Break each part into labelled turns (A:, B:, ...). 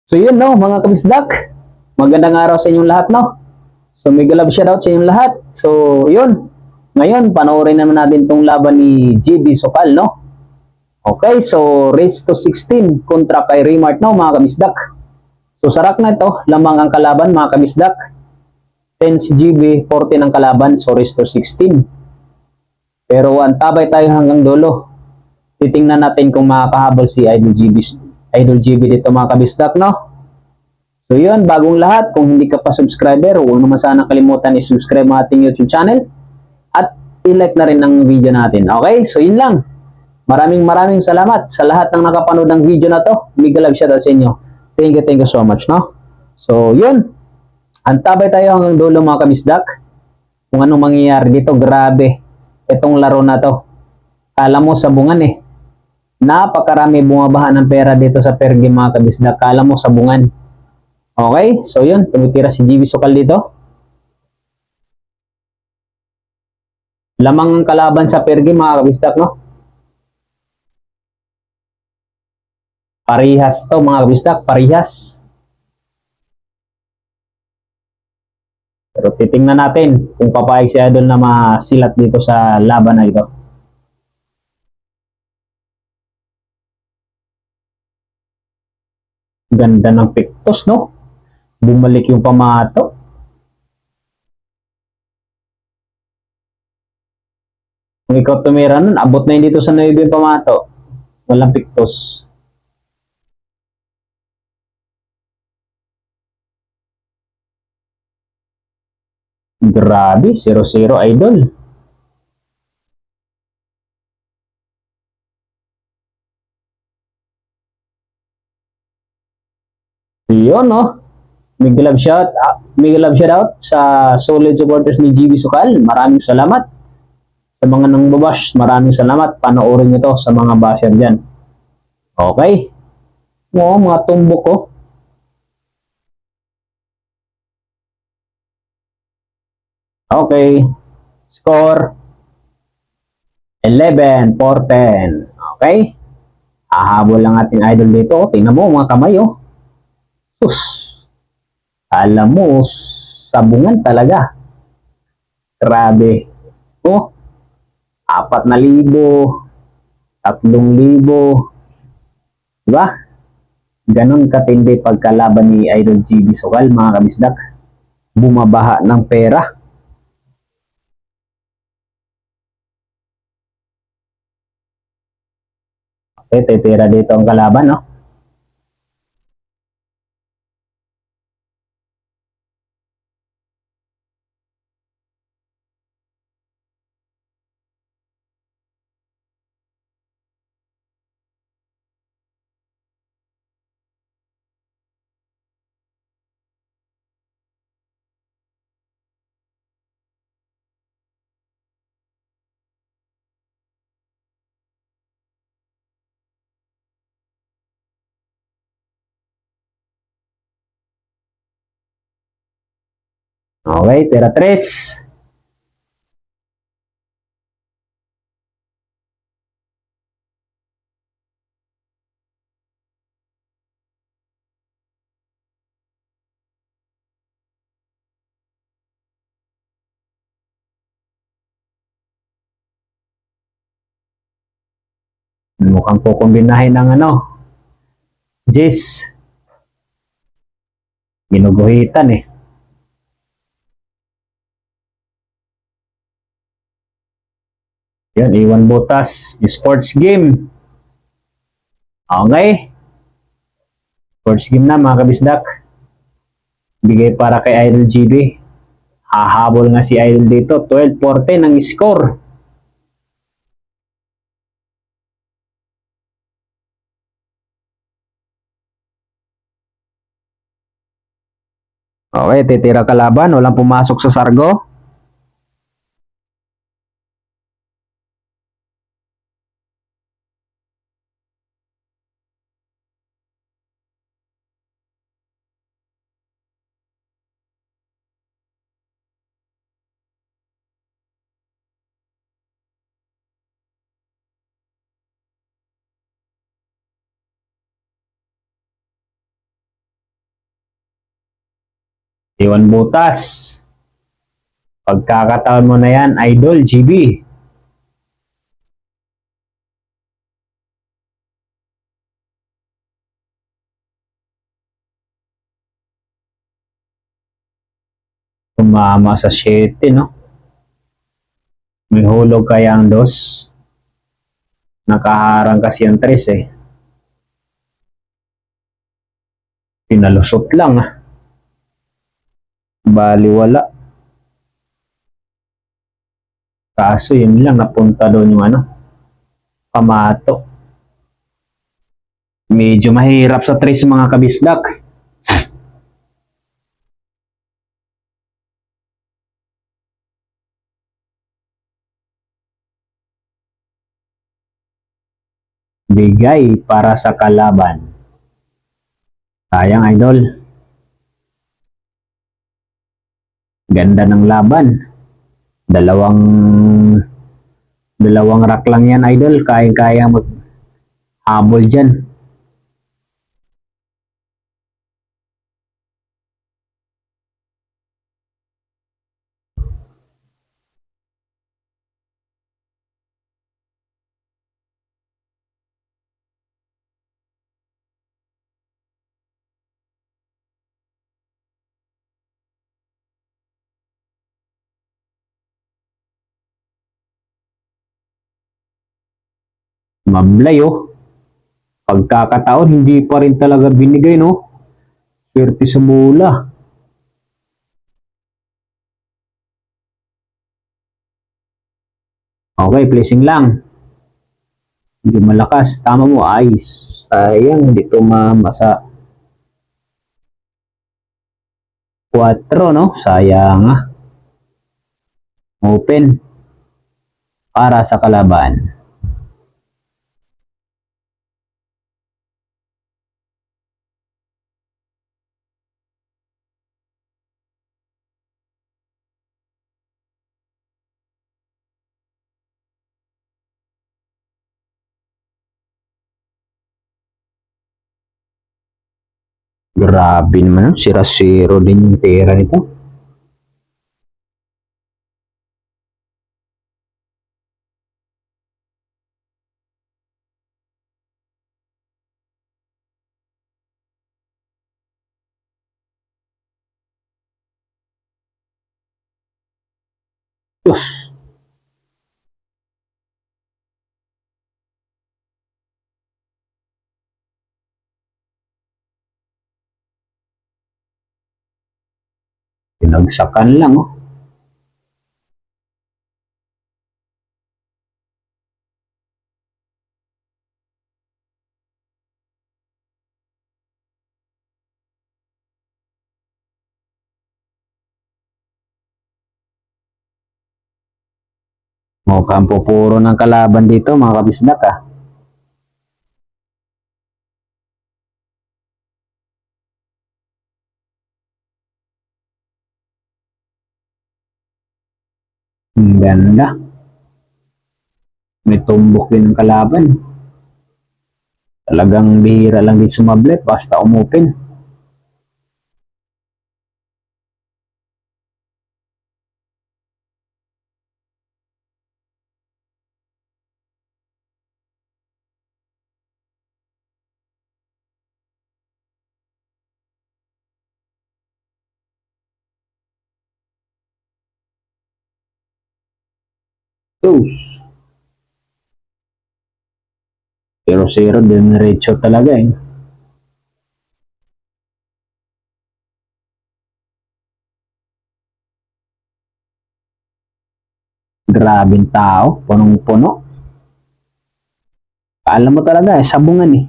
A: So yun no, mga kabisdak. Magandang araw sa inyong lahat no. So mega love shoutout sa inyong lahat. So yun. Ngayon, panoorin naman natin tong laban ni GB Sokal no. Okay, so race to 16 kontra kay Remart no mga kabisdak. So sa rack na ito, lamang ang kalaban mga kabisdak. 10 si GB, 14 ang kalaban. So race to 16. Pero antabay tayo hanggang dulo. Titingnan natin kung makakahabol si Idol GB dito mga kabisdak no. So yun, bagong lahat, kung hindi ka pa subscriber, huwag naman sana kalimutan i-subscribe ang ating YouTube channel at i-like na rin ang video natin. Okay, so yun lang. Maraming salamat sa lahat ng nakapanood ng video na to. Mega love shoutout sa inyo. Thank you so much, no? So yun, antabay tayo hanggang dulo mga kabisdak. Kung anong mangyayari dito, grabe. Itong laro na to. Kala mo sabungan eh. Napakarami bumabaha ng pera dito sa per game mga kabisdak. Kala mo sabungan. Okay, so yun, tumitira si GB Sokal dito. Lamang ang kalaban sa per game mga kabisdak, no? Parihas to mga kabisdak, parihas. Pero titingnan natin kung papayag si Idol na masilat dito sa laban na ito. Ganda ng pictos, no? Bumalik yung pamato. Kung ikaw tumira nun, abot na yun dito sa 9 yung pamato. Walang pictos. Grabe, 0-0 Idol. Yun, no? Mega love shout out sa solid supporters ni GB Sokal. Maraming salamat. Sa mga nang babash, maraming salamat. Panoorin nyo to sa mga basher dyan. Okay? Oo, mga tumbok ko. Okay. Score 11-10. Okay? Hahabol lang ating idol dito. Tingnan mo mga kamay, oh. Sus. Alam mo, sabungan talaga. Grabe. Oh, 4,000, 3,000. Diba? Ganon katindi pagkalaban ni Idol GB Sokal, mga kabisdak. Bumabaha ng pera. Okay, titira dito ang kalaban, no? Okay, tira 3. Mukhang kukumbinahin ng ano, Jis. Ginuguhitan eh. Yan, iwan butas. Sports game. Okay. Sports game na mga kabisdak. Bigay para kay Idol GB. Hahabol nga si Idol dito. 12-14 ang score. Okay, titira kalaban. Walang pumasok sa sargo. Iwan butas. Pagkakataon mo na yan, Idol GB. Tumama sa 7, no? May hulog kaya ang 2. Nakaharang kasi ang 3, eh. Pinalusot lang, ah. Bali wala. Kaso yun lang, napunta doon yung pamato. Medyo mahirap sa 3 mga kabisdak. Bigay para sa kalaban. Sayang, Idol. Ganda ng laban. Dalawang rack lang yan, Idol. Kaya mag-habol dyan. Mablay, oh. Pagkakataon, hindi pa rin talaga binigay, no? Swerte sa bola. Okay, placing lang. Hindi malakas. Tama mo, ayos. Sayang, hindi tumama sa 4, no? Sayang, ah. Open. Para sa kalaban. Grabe naman, sira-zero din yung pera nito. Diyos. Pinagsakan lang, oh. Mukhang pupuro ng kalaban dito, mga kabisdak, ah. Ang ganda. May tumbok din ng kalaban. Talagang bihira lang din sumablet basta umupin. Tos. 0-0 din diretso talaga, eh. Grabing tao, punong-puno. Alam mo talaga, eh, sabungan, eh.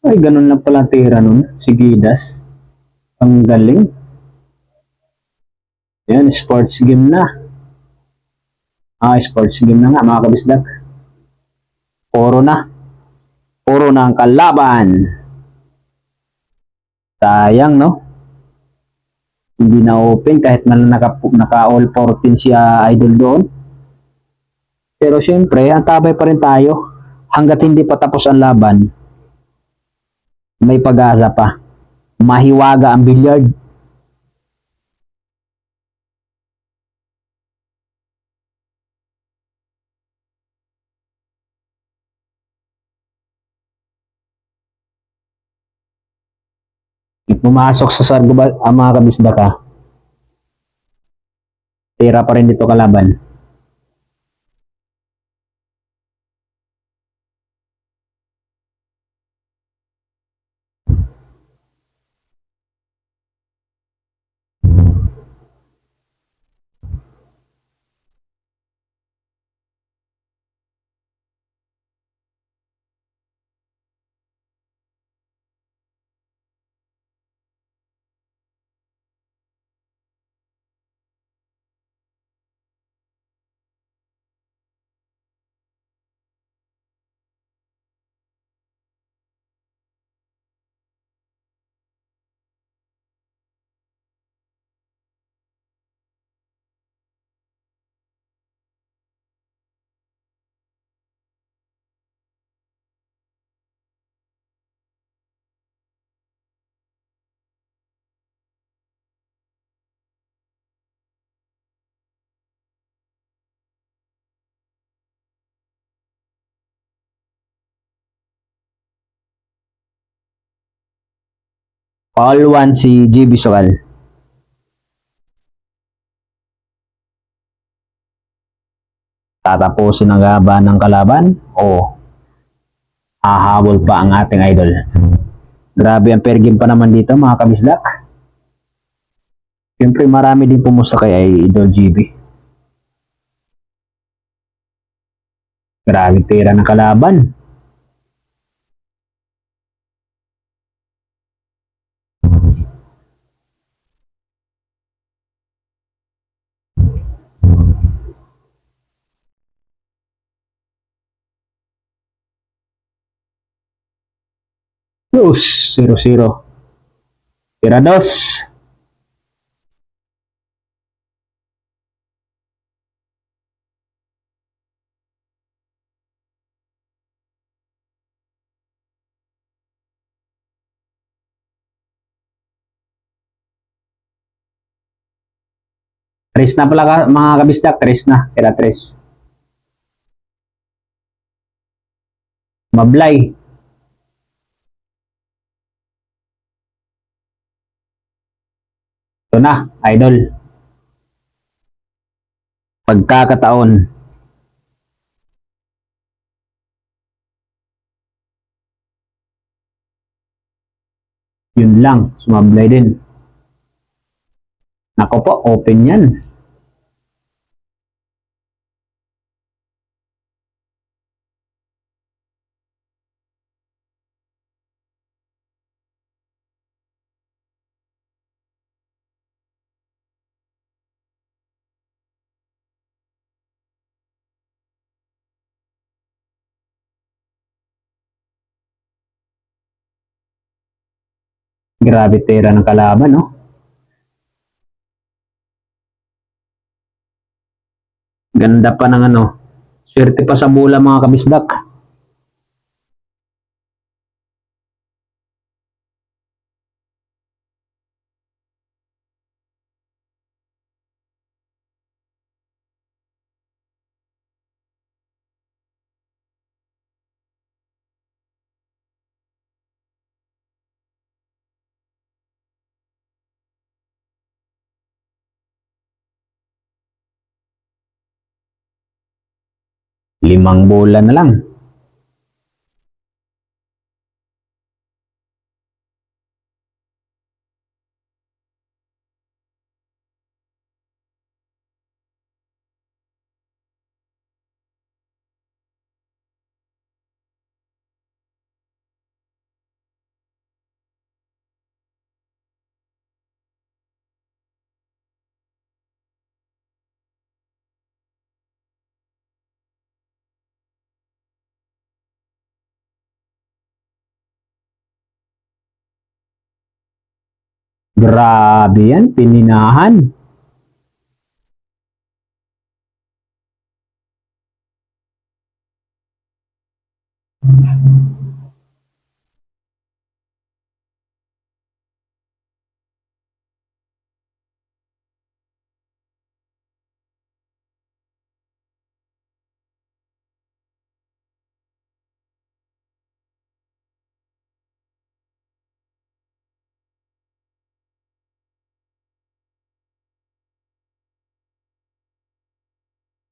A: Ay, ganun lang pala ang tira nun. Si Gidas. Ang galing. Yan, sports game na. Sports game na nga, mga kabisdak. Puro na. Puro na ang kalaban. Sayang, no? Hindi na open kahit man naka all 14 siya idol doon. Pero syempre, ang tabay pa rin tayo. Hanggat hindi pa tapos ang laban, may pag-asa pa. Mahiwaga ang billiard. Pumasok sa Sargubal ang mga kabisda ka, tira pa rin dito kalaban. All one si GB Sokal. Tatapusin ang haba ng kalaban o hahabol pa ang ating idol. Grabe ang fair game pa naman dito mga kabisdak. Siyempre marami din pumusta kay Idol GB. Grabe tira ng kalaban. Yes, 0-0. Tira dos. Tres na pala mga kabisdak, tres na. Tira tres. Mablay. Ito na, idol. Pagkakataon. Yun lang, sumablay din. Nako po, open yan. Grabe tira ng kalaban, no? Ganda pa ng ano. Swerte pa sa bola mga kabisdak. Limang bola na lang. Grabe yan, pininahan.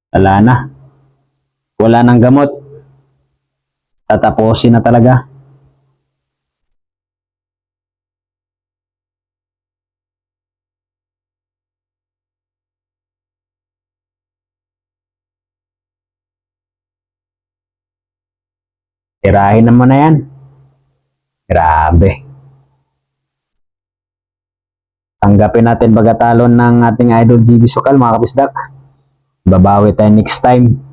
A: Wala na. Wala nang gamot. Tatapusin na talaga. Tirahin naman na yan. Grabe. Tanggapin natin pagkatalon ng ating idol GB Sokal, mga kapisdak. Babawi tayo next time.